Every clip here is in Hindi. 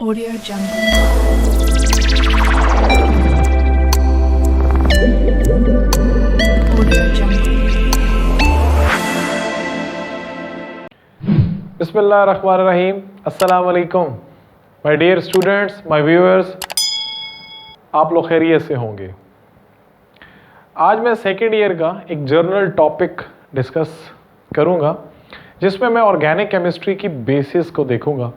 Audio Jungle. Audio Jungle. बिस्मिल्लाहिर्रहमानिर्रहीम। अस्सलाम वालेकुम my dear students, my viewers. आप लोग खैरियत से होंगे। आज मैं सेकेंड ईयर का एक जर्नल टॉपिक डिस्कस करूंगा जिसमें मैं ऑर्गेनिक केमिस्ट्री की बेसिस को देखूंगा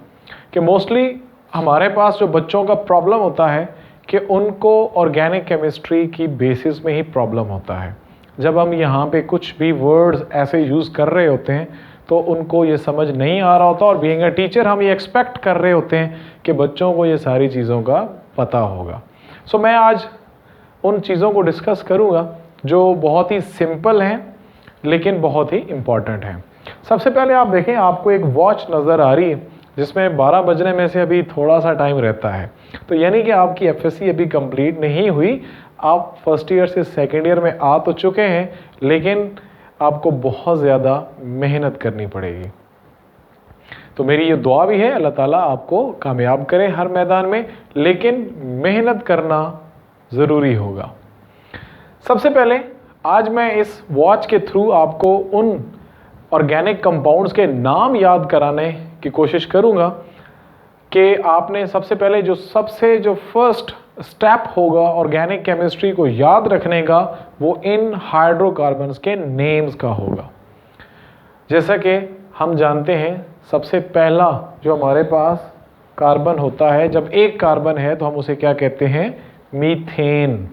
कि मोस्टली हमारे पास जो बच्चों का प्रॉब्लम होता है कि उनको ऑर्गेनिक केमिस्ट्री की बेसिस में ही प्रॉब्लम होता है। जब हम यहाँ पे कुछ भी वर्ड्स ऐसे यूज़ कर रहे होते हैं तो उनको ये समझ नहीं आ रहा होता और बीइंग अ टीचर हम ये एक्सपेक्ट कर रहे होते हैं कि बच्चों को ये सारी चीज़ों का पता होगा। सो मैं आज उन चीज़ों को डिस्कस करूँगा जो बहुत ही सिंपल हैं लेकिन बहुत ही इम्पॉर्टेंट हैं। सबसे पहले आप देखें, आपको एक वॉच नज़र आ रही है जिसमें 12 बजने में से अभी थोड़ा सा टाइम रहता है, तो यानी कि आपकी एफएससी अभी कंप्लीट नहीं हुई। आप फर्स्ट ईयर से सेकेंड ईयर में आ तो चुके हैं लेकिन आपको बहुत ज़्यादा मेहनत करनी पड़ेगी। तो मेरी ये दुआ भी है अल्लाह ताला आपको कामयाब करे हर मैदान में, लेकिन मेहनत करना ज़रूरी होगा। सबसे पहले आज मैं इस वॉच के थ्रू आपको उन ऑर्गेनिक कंपाउंड्स के नाम याद कराने की कोशिश करूंगा कि आपने सबसे पहले जो फर्स्ट स्टेप होगा ऑर्गेनिक केमिस्ट्री को याद रखने का वो इन हाइड्रोकार्बन्स के नेम्स का होगा। जैसा कि हम जानते हैं सबसे पहला जो हमारे पास कार्बन होता है, जब एक कार्बन है तो हम उसे क्या कहते हैं? मीथेन।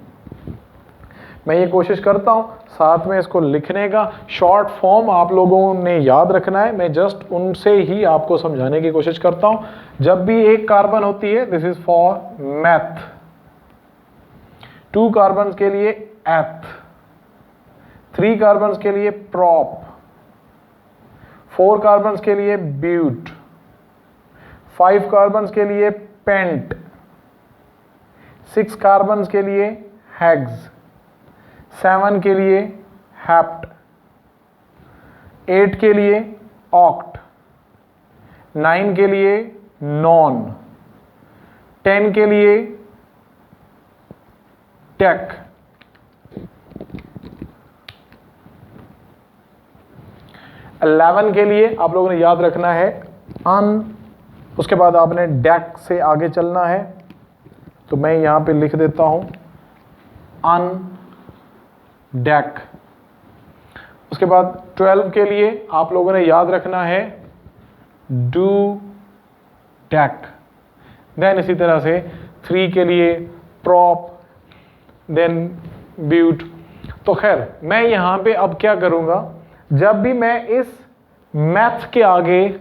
मैं ये कोशिश करता हूँ साथ में इसको लिखने का शॉर्ट फॉर्म आप लोगों ने याद रखना है। मैं जस्ट उनसे ही आपको समझाने की कोशिश करता हूँ। जब भी एक कार्बन होती है this is for math, 2 carbon के लिए एथ, 3 कार्बन के लिए प्रॉप, 4 कार्बन के लिए ब्यूट, 5 कार्बन के लिए पेंट, 6 कार्बन के लिए हेक्स, 7 के लिए हेप्ट, 8 के लिए ऑक्ट, 9 के लिए नॉन, 10 के लिए टेक, 11 के लिए आप लोगों ने याद रखना है अन, उसके बाद आपने डेक से आगे चलना है, तो मैं यहां पे लिख देता हूं अन डेक। उसके बाद 12 के लिए आप लोगों ने याद रखना है डू डेक। देन इसी तरह से 3 के लिए प्रॉप, देन ब्यूट। तो खैर मैं यहाँ पे अब क्या करूँगा, जब भी मैं इस मैथ के आगे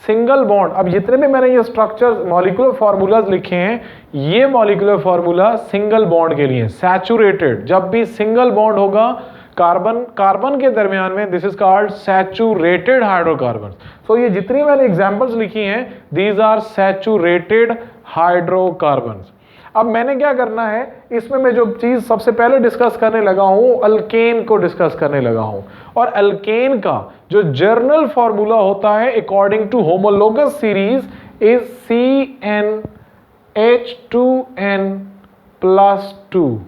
सिंगल बॉन्ड, अब जितने भी मैंने ये स्ट्रक्चर मॉलिक्यूलर फार्मूलाज लिखे हैं ये मॉलिक्यूलर फार्मूला सिंगल बॉन्ड के लिए सैचुरेटेड। जब भी सिंगल बॉन्ड होगा कार्बन के दरमियान में this is called saturated hydrocarbon. So ये जितनी मैंने एग्जांपल्स लिखी हैं दीज आर सैचुरेटेड हाइड्रोकार्बन। अब मैंने क्या करना है, इसमें मैं जो चीज सबसे पहले डिस्कस करने लगा हूं अल्केन को डिस्कस करने लगा हूं। और अल्केन का जो जर्नल फार्मूला होता है according to homologous series is CnH2n+2।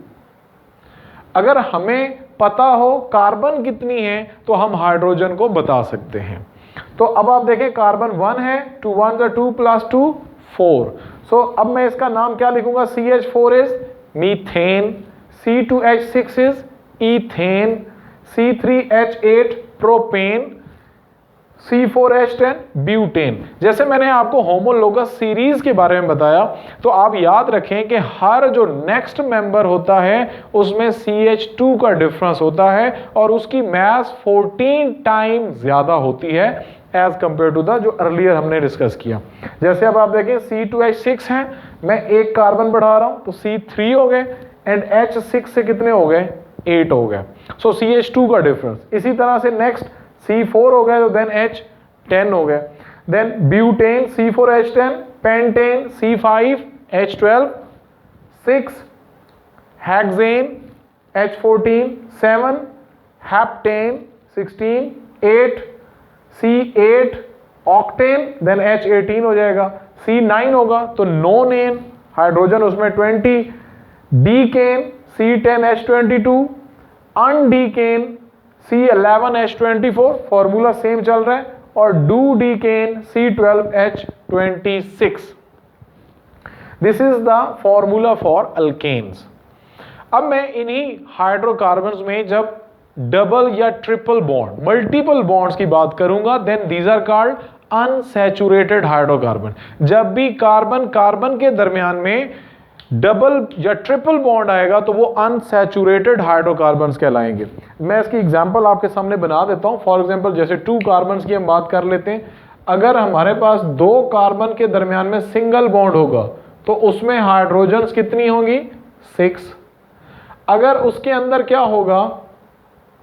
अगर हमें पता हो कार्बन कितनी है तो हम हाइड्रोजन को बता सकते हैं। तो अब आप देखें कार्बन 1 है, 2 1 2 + 2 4। सो अब मैं इसका नाम क्या लिखूंगा? CH4 is methane, C2H6 is ethane, C3H8 propane, C4H10 butane. जैसे मैंने आपको होमोलोगस सीरीज के बारे में बताया तो आप याद रखें कि हर जो नेक्स्ट मेंबर होता है उसमें CH2 का डिफरेंस होता है और उसकी मास 14 टाइम ज्यादा होती है एज कंपेयर टू द जो अर्लियर हमने डिस्कस किया। जैसे अब आप देखें C2H6 है, मैं एक कार्बन बढ़ा रहा हूं तो C3 हो गए एंड H6 से कितने हो गए? 8 हो गए। सो CH2 का डिफरेंस। इसी तरह से नेक्स्ट C4 हो गए तो देन H10 हो गए, then butane C4H10, pentane C5H12, 6 hexane H14, 7 heptane 16, 8 C8 octane, then H18 हो जाएगा, C9 होगा तो नॉन एन हाइड्रोजन उसमें 20, decane C10H22, अनडीकेन C11H24, formula same चल रहा है, और dodecane C12H26। This is the formula for alkanes. अब मैं इन्हीं हाइड्रोकार्बन्स में जब डबल या ट्रिपल बॉन्ड, मल्टीपल बॉन्ड्स की बात करूंगा, then these are called unsaturated hydrocarbon. जब भी कार्बन कार्बन के दरमियान में डबल या ट्रिपल बॉन्ड आएगा तो वो अनसैचुरेटेड हाइड्रोकार्बन्स कहलाएंगे। मैं इसकी एग्जांपल आपके सामने बना देता हूं। फॉर एग्जांपल जैसे 2 कार्बन्स की हम बात कर लेते हैं। अगर हमारे पास 2 कार्बन के दरमियान में सिंगल बॉन्ड होगा तो उसमें हाइड्रोजन्स कितनी होंगी? 6। अगर उसके अंदर क्या होगा,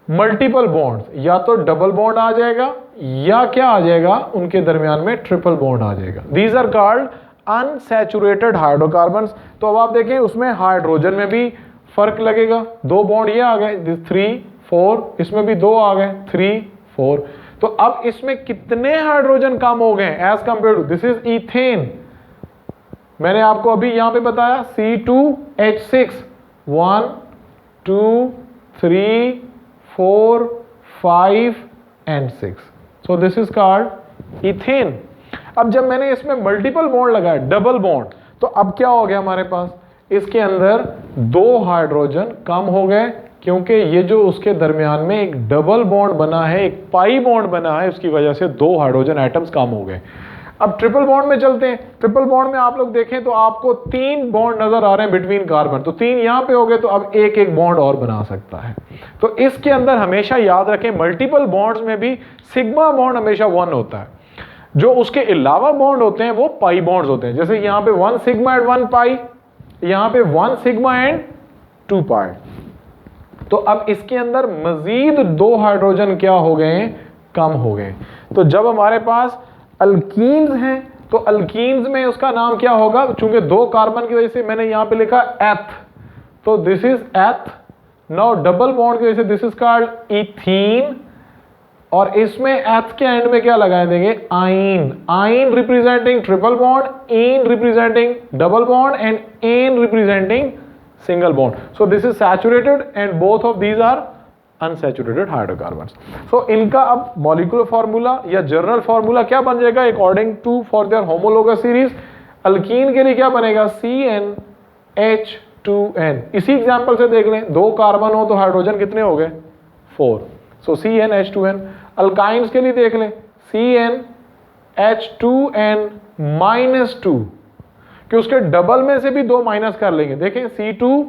मल्टीपल बॉन्ड्स, या तो डबल बॉन्ड आ जाएगा या क्या आ जाएगा, उनके दरमियान में ट्रिपल बॉन्ड आ जाएगा। These are called unsaturated hydrocarbons. तो अब आप देखें उसमें हाइड्रोजन में भी फर्क लगेगा। 2 बॉन्ड ये आ गए 3 4, इसमें भी 2 आ गए 3 4। तो अब इसमें कितने हाइड्रोजन कम हो गए as compare to, this is ethane. मैंने आपको अभी यहां पे बताया C2H6, 1 2 3 4 5 and 6, so this is called ethane. अब जब मैंने इसमें मल्टीपल बॉन्ड लगाया, डबल बॉन्ड, तो अब क्या हो गया हमारे पास, इसके अंदर 2 हाइड्रोजन कम हो गए, क्योंकि ये जो उसके दरमियान में एक डबल बॉन्ड बना है, एक पाई बॉन्ड बना है, उसकी वजह से 2 हाइड्रोजन एटम्स कम हो गए। अब ट्रिपल बॉन्ड में चलते हैं। ट्रिपल बॉन्ड में आप लोग देखें तो आपको 3 बॉन्ड नजर आ रहे हैं बिटवीन कार्बन, तो 3 यहां पे हो गए, तो अब एक बॉन्ड और बना सकता है। तो इसके अंदर हमेशा याद रखें मल्टीपल बॉन्ड्स में भी सिग्मा बॉन्ड हमेशा 1 होता है। जो उसके अलावा बॉन्ड होते हैं वो पाई बॉन्ड्स होते हैं। जैसे यहां पे 1 सिग्मा एंड 1 पाई, यहां पे 1 सिग्मा एंड 2 पाई। तो अब इसके अंदर मजीद 2 हाइड्रोजन क्या हो गए, कम हो गए। तो जब हमारे पास अल्कीन्स हैं तो अल्कीन्स में उसका नाम क्या होगा, चूंकि 2 कार्बन की वजह से मैंने यहां पे लिखा एथ, तो दिस इज एथ। नाउ डबल बॉन्ड की वजह से दिस इज कॉल्ड इथीन, और इसमें एथ के एंड में क्या लगाए देंगे, yne. Yne representing triple bond, ene representing double bond, and ane representing single bond. So this is saturated and both of these are unsaturated hydrocarbons. So इनका अब मॉलिक्यूलर फार्मूला या जर्नल फार्मूला क्या बन जाएगा according to for their homologous series. Alkene के लिए क्या बनेगा, CnH2n। इसी एग्जांपल से देख लें, 2 कार्बन हो तो हाइड्रोजन कितने हो गए, 4, सो CnH2n। अल्काइंस के लिए देख लें, CnH2n-2, कि उसके डबल में से भी 2 माइनस कर लेंगे। देखें C2,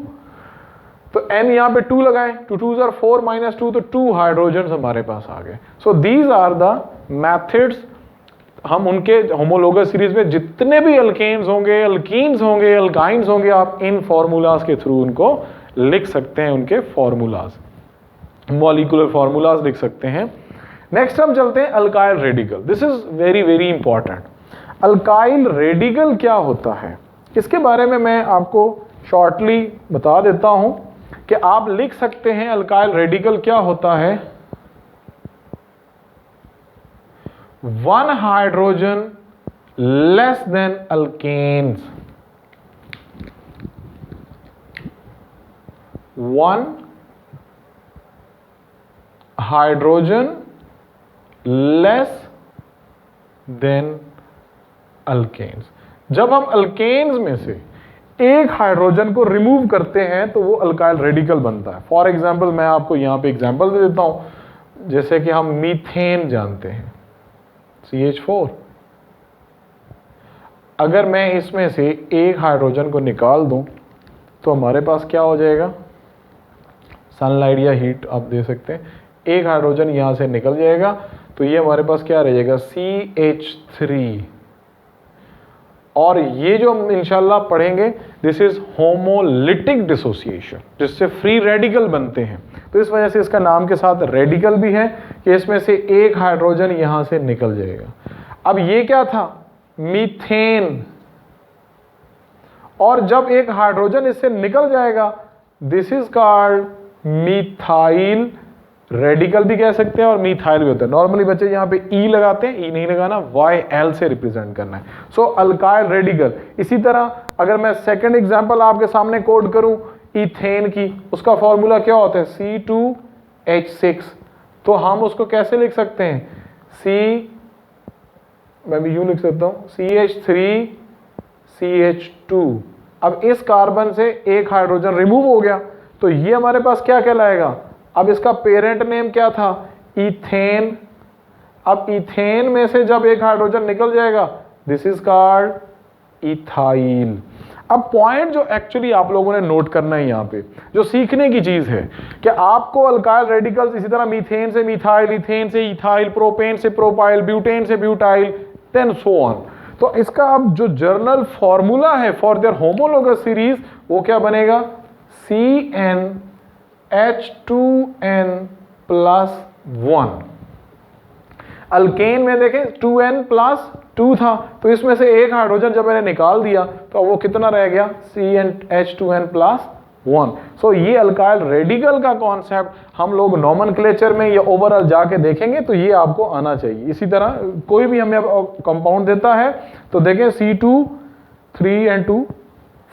तो n यहां पे 2 लगाए, 2 2s are 4 - 2, तो 2 हाइड्रोजन हमारे पास आ गए। So these are the methods. हम उनके होमोलोगस सीरीज में जितने भी अल्केन्स होंगे, अल्कीन्स होंगे, अल्काइंस होंगे, आप इन फॉर्मूलाज के थ्रू उनको लिख सकते हैं, उनके फॉर्मूलाज, मॉलिक्यूलर फॉर्मूलाज लिख सकते हैं। नेक्स्ट हम चलते हैं alkyl radical. This is very very important. Alkyl radical क्या होता है, इसके बारे में मैं आपको शॉर्टली बता देता हूं कि आप लिख सकते हैं अल्काइल रेडिकल क्या होता है। 1 hydrogen less than alkanes, 1 hydrogen less than alkanes. जब हम अल्केन्स में से एक हाइड्रोजन को रिमूव करते हैं तो वो अल्काइल रेडिकल बनता है। फॉर एग्जाम्पल मैं आपको यहां पे एग्जाम्पल दे देता हूं, जैसे कि हम मीथेन जानते हैं, CH4। अगर मैं इसमें से एक हाइड्रोजन को निकाल दूं तो हमारे पास क्या हो जाएगा, सनलाइट या हीट आप दे सकते हैं, एक हाइड्रोजन यहां से निकल जाएगा, तो ये हमारे पास क्या रह जाएगा, CH3। और ये जो हम इंशाल्लाह पढ़ेंगे, दिस इज होमोलिटिक डिसोसिएशन, जिससे फ्री रेडिकल बनते हैं। तो इस वजह से इसका नाम के साथ रेडिकल भी है कि इसमें से एक हाइड्रोजन यहां से निकल जाएगा। अब ये क्या था, मीथेन, और जब एक हाइड्रोजन इससे निकल जाएगा, this is called methyl radical भी कह सकते हैं और मिथाइल भी होता है। नॉर्मली बच्चे यहाँ पे ई लगाते हैं, ई नहीं लगाना, YL से रिप्रेजेंट करना है। सो अल्काइल रेडिकल। इसी तरह अगर मैं सेकंड एग्जांपल आपके सामने कोड करूं इथेन की, उसका फॉर्मूला क्या होता है C2H6। तो हम उसको कैसे लिख सकते हैं मैं भी यूं लिख सकता हूं CH3CH2। अब इस कार्बन से एक हाइड्रोजन रिमूव हो गया, तो ये हमारे पास क्या कहलाएगा, अब इसका पेरेंट नेम क्या था इथेन। अब इथेन में से जब एक हाइड्रोजन निकल जाएगा, दिस इज कॉल्ड इथाइल। अब पॉइंट जो एक्चुअली आप लोगों ने नोट करना है यहाँ पे, जो सीखने की चीज है कि आपको अल्काइल रेडिकल्स इसी तरह मीथेन से मिथाइल, इथेन से इथाइल, प्रोपेन से प्रोपाइल, ब्यूटेन से ब्यूटाइल, देन सो ऑन। तो इसका अब जो जर्नल फॉर्मूला है फॉर देयर होमोलोगस सीरीज वो क्या बनेगा CnH2n+1। अल्केन में देखें 2n+2 था, तो इसमें से एक हाइड्रोजन जब मैंने निकाल दिया तो वो कितना रह गया CnH2n+1। सो ये अल्काइल रेडिकल का कॉन्सेप्ट हम लोग नॉमेनक्लेचर में या ओवरऑल जाके देखेंगे, तो ये आपको आना चाहिए। इसी तरह कोई भी हमें कंपाउंड देता है तो देखें C2 3 and 2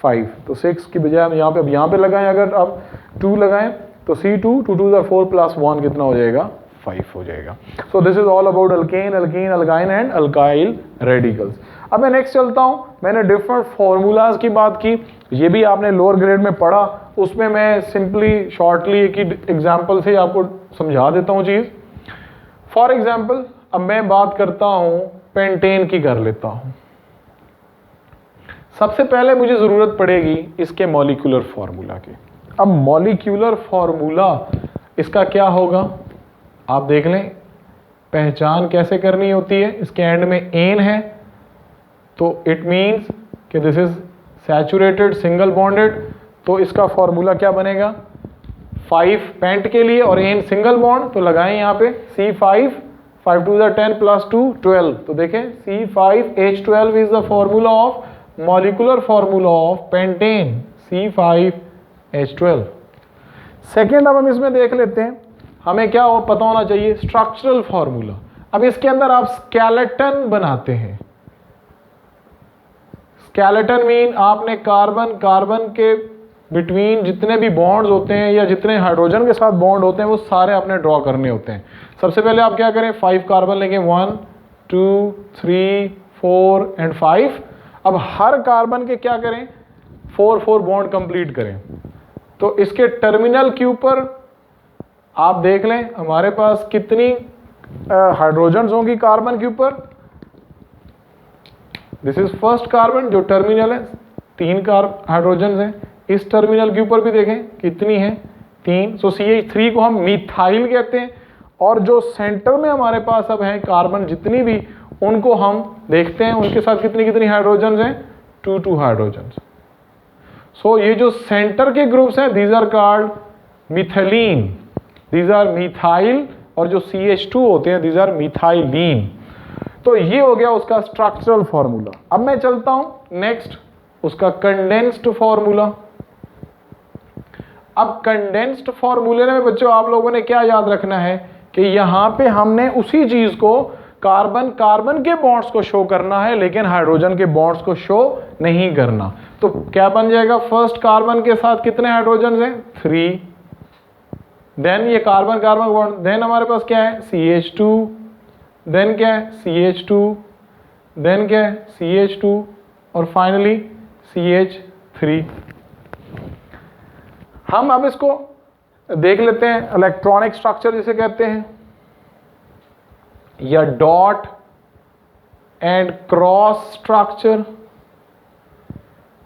5, तो 6 की बजाय हम यहाँ पे लगाएं, अगर आप 2 लगाएं तो C2 2 2 4 + 1 कितना हो जाएगा 5 हो जाएगा। सो this is all about alkane, alkyne, alkyne and alkyl radicals. अब मैं नेक्स्ट चलता हूं। मैंने डिफरेंट फॉर्मूलाज की बात की, ये भी आपने लोअर ग्रेड में पढ़ा, उसमें मैं सिंपली शॉर्टली एक ही एग्जाम्पल से आपको समझा देता हूँ चीज। फॉर एग्जाम्पल अब मैं बात करता हूँ पेंटेन की, कर लेता हूँ। सबसे पहले मुझे जरूरत पड़ेगी इसके मॉलिक्यूलर फार्मूला की। अब मॉलिक्यूलर फार्मूला इसका क्या होगा आप देख लें, पहचान कैसे करनी होती है। इसके एंड में एन है तो इट मीन्स कि this is saturated single bonded, तो इसका फॉर्मूला क्या बनेगा 5 पेंट के लिए और एन सिंगल बॉन्ड, तो लगाएं यहाँ पे C5 5 2 10 + 2 12। तो देखें C5H12 is the formula of molecular formula of pentane C5H12। Second अब हम इसमें देख लेते हैं, हमें क्या और पता होना चाहिए स्ट्रक्चरल फार्मूला। अब इसके अंदर आप स्केलेटन बनाते हैं। स्केलेटन मीन आपने कार्बन के बिटवीन जितने भी बॉन्ड्स होते हैं या जितने हाइड्रोजन के साथ बॉन्ड होते हैं वो सारे आपने ड्रॉ करने होते हैं। सबसे पहले आप क्या करें 5 कार्बन लेंगे 1 2 3 4 एंड 5। अब हर कार्बन के क्या करें 4 बॉन्ड कंप्लीट करें। तो इसके टर्मिनल के ऊपर आप देख लें हमारे पास कितनी हाइड्रोजन्स होंगी कार्बन के ऊपर। दिस इज फर्स्ट कार्बन जो टर्मिनल है, 3 हाइड्रोजन्स हैं। इस टर्मिनल के ऊपर भी देखें कितनी है 3। सो CH3 को हम मिथाइल कहते हैं। और जो सेंटर में हमारे पास अब हैं कार्बन जितनी भी, उनको हम देखते हैं उनके साथ कितनी कितनी हाइड्रोजन्स हैं 2 हाइड्रोजन्स। सो ये जो सेंटर के ग्रुप्स हैं these are called methylene, these are methyl, और जो CH2 होते हैं दीज आर मिथाइलीन। तो ये हो गया उसका स्ट्रक्चरल फार्मूला। अब मैं चलता हूं नेक्स्ट उसका कंडेंस्ड फार्मूला। अब कंडेंस्ड फार्मूले में बच्चों आप लोगों ने क्या याद रखना है कि यहां पे हमने उसी चीज को कार्बन के बॉन्ड्स को शो करना है लेकिन हाइड्रोजन के बॉन्ड्स को शो नहीं करना। तो क्या बन जाएगा फर्स्ट कार्बन के साथ कितने हाइड्रोजन हैं 3, देन ये कार्बन बॉन्ड, देन हमारे पास क्या है CH2, देन क्या है CH2, देन क्या है CH2 और फाइनली CH3। हम अब इसको देख लेते हैं इलेक्ट्रॉनिक स्ट्रक्चर जिसे कहते हैं, या डॉट एंड क्रॉस स्ट्रक्चर।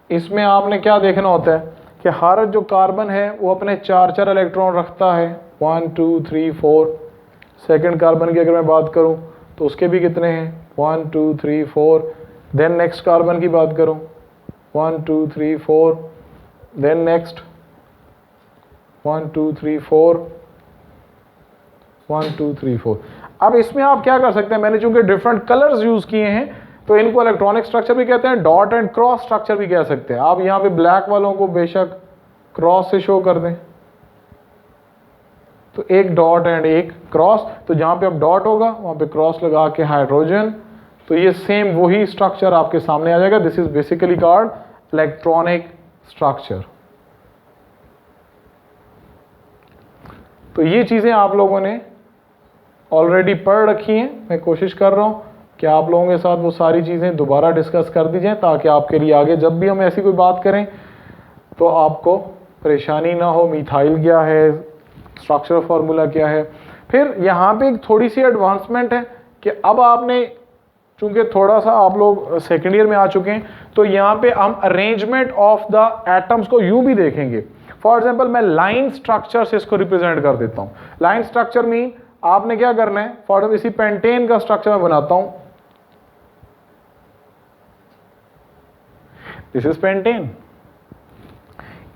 इसमें आपने क्या देखना होता है कि हर जो कार्बन है वो अपने 4 इलेक्ट्रॉन रखता है 1 2 3 4। सेकेंड कार्बन की अगर मैं बात करूं तो उसके भी कितने हैं 1 2 3 4। देन नेक्स्ट कार्बन की बात करूं 1 2 3 4, देन नेक्स्ट 1 2 3 4 1 2 3 4। अब इसमें आप क्या कर सकते हैं, मैंने चूंकि डिफरेंट कलर्स यूज किए हैं तो इनको इलेक्ट्रॉनिक स्ट्रक्चर भी कहते हैं, डॉट एंड क्रॉस स्ट्रक्चर भी कह सकते हैं। आप यहाँ पे ब्लैक वालों को बेशक क्रॉस से शो कर दें, तो एक डॉट एंड एक क्रॉस, तो जहाँ पे अब डॉट होगा वहाँ पे क्रॉस लगा के हाइड्रोजन, तो ये सेम वही स्ट्रक्चर आपके सामने आ जाएगा। This is basically called electronic structure. तो ये चीज़ें आप लोगों ने ऑलरेडी पढ़ रखी हैं। मैं कोशिश कर रहा हूँ कि आप लोगों के साथ वो सारी चीज़ें दोबारा डिस्कस कर दी जाएँ, ताकि आपके लिए आगे जब भी हम ऐसी कोई बात करें तो आपको परेशानी ना हो। मिथाइल क्या है, स्ट्रक्चर फार्मूला क्या है। फिर यहाँ पे एक थोड़ी सी एडवांसमेंट है कि अब आपने, चूंकि थोड़ा सा आप लोग सेकेंड ईयर में आ चुके हैं, तो यहाँ पे हम अरेंजमेंट ऑफ द एटम्स को यूं भी देखेंगे। फॉर एग्जांपल मैं लाइन स्ट्रक्चर से इसको रिप्रेजेंट कर देता हूँ। लाइन स्ट्रक्चर मीन आपने क्या करना है, फॉर एग्जांपल इसी पेंटेन का स्ट्रक्चर मैं बनाता हूँ। This is pentane.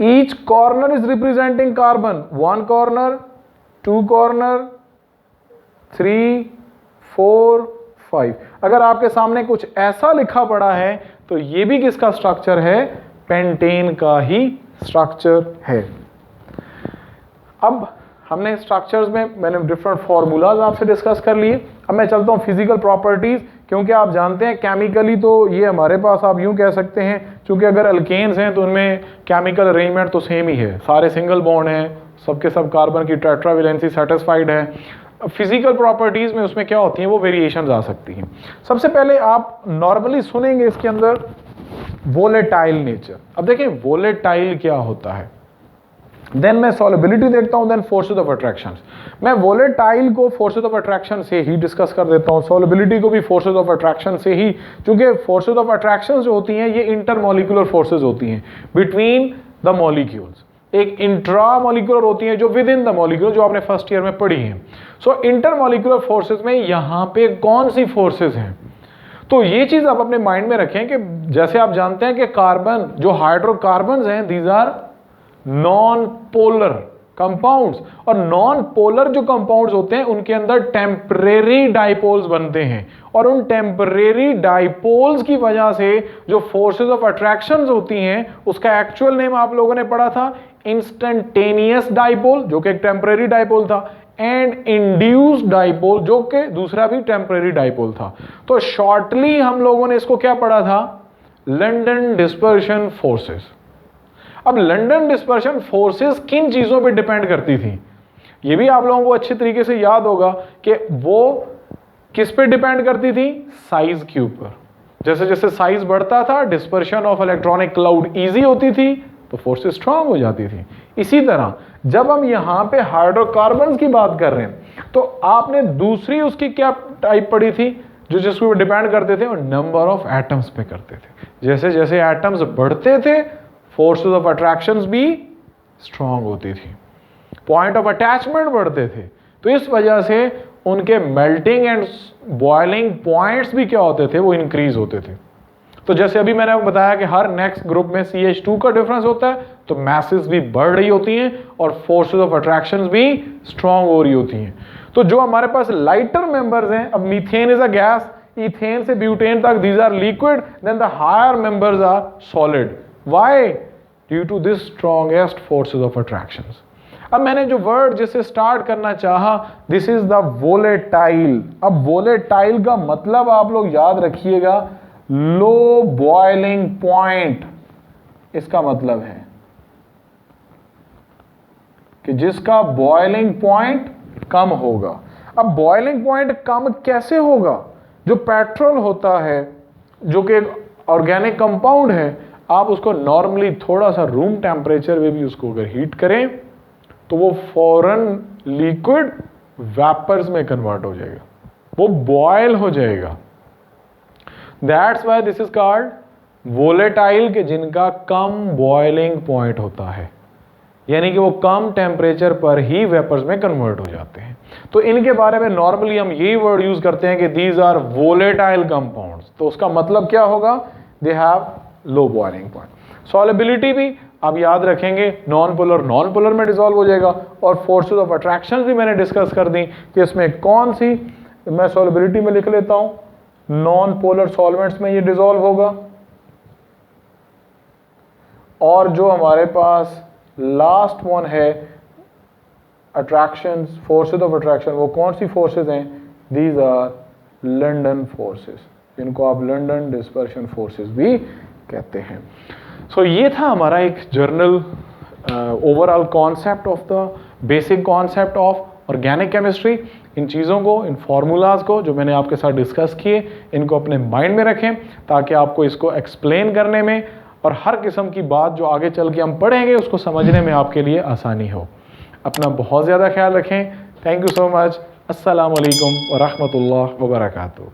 Each corner is representing carbon. 1 corner, 2 corner, 3, 4, 5। अगर आपके सामने कुछ ऐसा लिखा पड़ा है तो ये भी किसका स्ट्रक्चर है, पेंटेन का ही स्ट्रक्चर है। अब हमने स्ट्रक्चर्स में मैंने डिफरेंट फार्मूलाज आपसे डिस्कस कर लिए। अब मैं चलता हूँ फिजिकल प्रॉपर्टीज, क्योंकि आप जानते हैं केमिकली तो ये हमारे पास आप यूं कह सकते हैं, क्योंकि अगर अल्केन्स हैं तो उनमें केमिकल अरेंजमेंट तो सेम ही है, सारे सिंगल बॉन्ड हैं, सबके सब कार्बन की टेट्रावेलेंसी सेटिस्फाइड है। फिजिकल प्रॉपर्टीज में उसमें क्या होती हैं, वो वेरिएशंस आ सकती हैं। सबसे पहले आप नॉर्मली सुनेंगे इसके अंदर वोलेटाइल नेचर। अब देखिए वोलेटाइल क्या होता है, देन मैं सॉलिबिलिटी देखता हूं, देन फोर्सेस ऑफ अट्रैक्शन। मैं वोलेटाइल को फोर्सेस ऑफ अट्रैक्शन से ही डिस्कस कर देता हूं, सॉलिबिलिटी को भी फोर्सेस ऑफ अट्रैक्शन से ही, क्योंकि फोर्सेस ऑफ अट्रैक्शन जो होती हैं ये इंटरमॉलिक्यूलर फोर्सेस होती हैं बिटवीन द मॉलिक्यूल्स। एक इंट्रा मॉलिक्यूलर होती हैं जो विद इन द मॉलिक्यूल, जो आपने फर्स्ट ईयर में पढ़ी हैं। सो इंटरमॉलिक्यूलर फोर्सेस में यहां पे कौन सी फोर्सेस हैं, तो ये चीज आप अपने माइंड में रखें कि जैसे आप जानते हैं कि कार्बन, जो हाइड्रोकार्बन हैं, these are non polar compounds, और नॉन पोलर जो कंपाउंड्स होते हैं उनके अंदर टेम्परेरी डाइपोल्स बनते हैं, और उन टेम्परेरी डाइपोल्स की वजह से जो फोर्सेस ऑफ अट्रैक्शन होती हैं उसका एक्चुअल नेम आप लोगों ने पढ़ा था इंस्टेंटेनियस डाइपोल, जो कि एक टेम्परेरी डाइपोल था, एंड इंड्यूस्ड डाइपोल, जो कि दूसरा भी टेम्परेरी डाइपोल था। तो शॉर्टली हम लोगों ने इसको क्या पढ़ा था, लंदन डिस्पर्शन फोर्सेस। अब लंदन डिस्पर्शन फोर्सेस किन चीजों पे डिपेंड करती थी, ये भी आप लोगों को अच्छे तरीके से याद होगा कि वो किस पे डिपेंड करती थी, साइज के ऊपर। जैसे जैसे साइज बढ़ता था, dispersion of electronic cloud easy होती थी, तो फोर्सेस स्ट्रांग हो जाती थी। इसी तरह जब हम यहां पे हाइड्रोकार्बन की बात कर रहे हैं, तो आपने दूसरी उसकी क्या टाइप पढ़ी थी, जो जिसको डिपेंड करते थे, और नंबर ऑफ एटम्स पे करते थे। जैसे जैसे एटम्स बढ़ते थे, फोर्सेस ऑफ अट्रैक्शंस भी स्ट्रांग होती थी, पॉइंट ऑफ अटैचमेंट बढ़ते थे, तो इस वजह से उनके मेल्टिंग एंड बॉइलिंग पॉइंट्स भी क्या होते थे, वो इंक्रीज होते थे। तो जैसे अभी मैंने आपको बताया कि हर नेक्स्ट ग्रुप में CH2 का डिफरेंस होता है, तो मैसेस भी बढ़ रही होती हैं और फोर्सेस ऑफ अट्रैक्शंस भी स्ट्रांग हो रही होती हैं। तो जो हमारे पास लाइटर मेंबर्स हैं, अब methane is a gas, ethane से ब्यूटेन तक these are liquid, then the higher members are solid. Why? Due to this strongest forces of attractions. अब मैंने जो वर्ड जिससे स्टार्ट करना चाहा, दिस इज द वोलेटाइल। अब वोलेटाइल का मतलब आप लोग याद रखिएगा, लो बॉइलिंग पॉइंट। इसका मतलब है कि जिसका बॉइलिंग पॉइंट कम होगा। अब बॉइलिंग पॉइंट कम कैसे होगा, जो पेट्रोल होता है, जो कि एक ऑर्गेनिक कंपाउंड है, आप उसको नॉर्मली थोड़ा सा रूम टेम्परेचर में भी उसको अगर हीट करें तो वो फौरन लिक्विड वेपर्स में कन्वर्ट हो जाएगा, वो बॉयल हो जाएगा। That's why this is called volatile, के जिनका कम बॉइलिंग पॉइंट होता है, यानी कि वो कम टेम्परेचर पर ही वेपर्स में कन्वर्ट हो जाते हैं। तो इनके बारे में नॉर्मली हम यही वर्ड यूज करते हैं कि दीज आर वोलेटाइल कंपाउंड्स। तो उसका मतलब क्या होगा, they have low boiling point. Solubility भी आप याद रखेंगे, नॉन पोलर में डिसॉल्व हो जाएगा, और फोर्सेस ऑफ अट्रैक्शन भी मैंने डिस्कस कर दी कि इसमें कौन सी, मैं सॉलिबिलिटी में लिख लेता हूं, नॉन पोलर सॉल्वेंट्स में ये डिसॉल्व होगा, और जो हमारे पास लास्ट वन है अट्रैक्शन, फोर्सेज ऑफ अट्रैक्शन, वो कौन सी फोर्सेज हैं? दीज आर लंडन फोर्सेज, जिनको आप लंडन डिस्पर्शन फोर्सेज भी कहते हैं। सो ये था हमारा एक general overall concept of the basic concept of organic chemistry. इन चीज़ों को, इन फार्मूलाज को जो मैंने आपके साथ डिस्कस किए, इनको अपने माइंड में रखें ताकि आपको इसको एक्सप्लेन करने में और हर किस्म की बात जो आगे चल के हम पढ़ेंगे उसको समझने में आपके लिए आसानी हो। अपना बहुत ज़्यादा ख्याल रखें। Thank you so much. अस्सलामु अलैकुम व रहमतुल्लाह व बरकातुहू।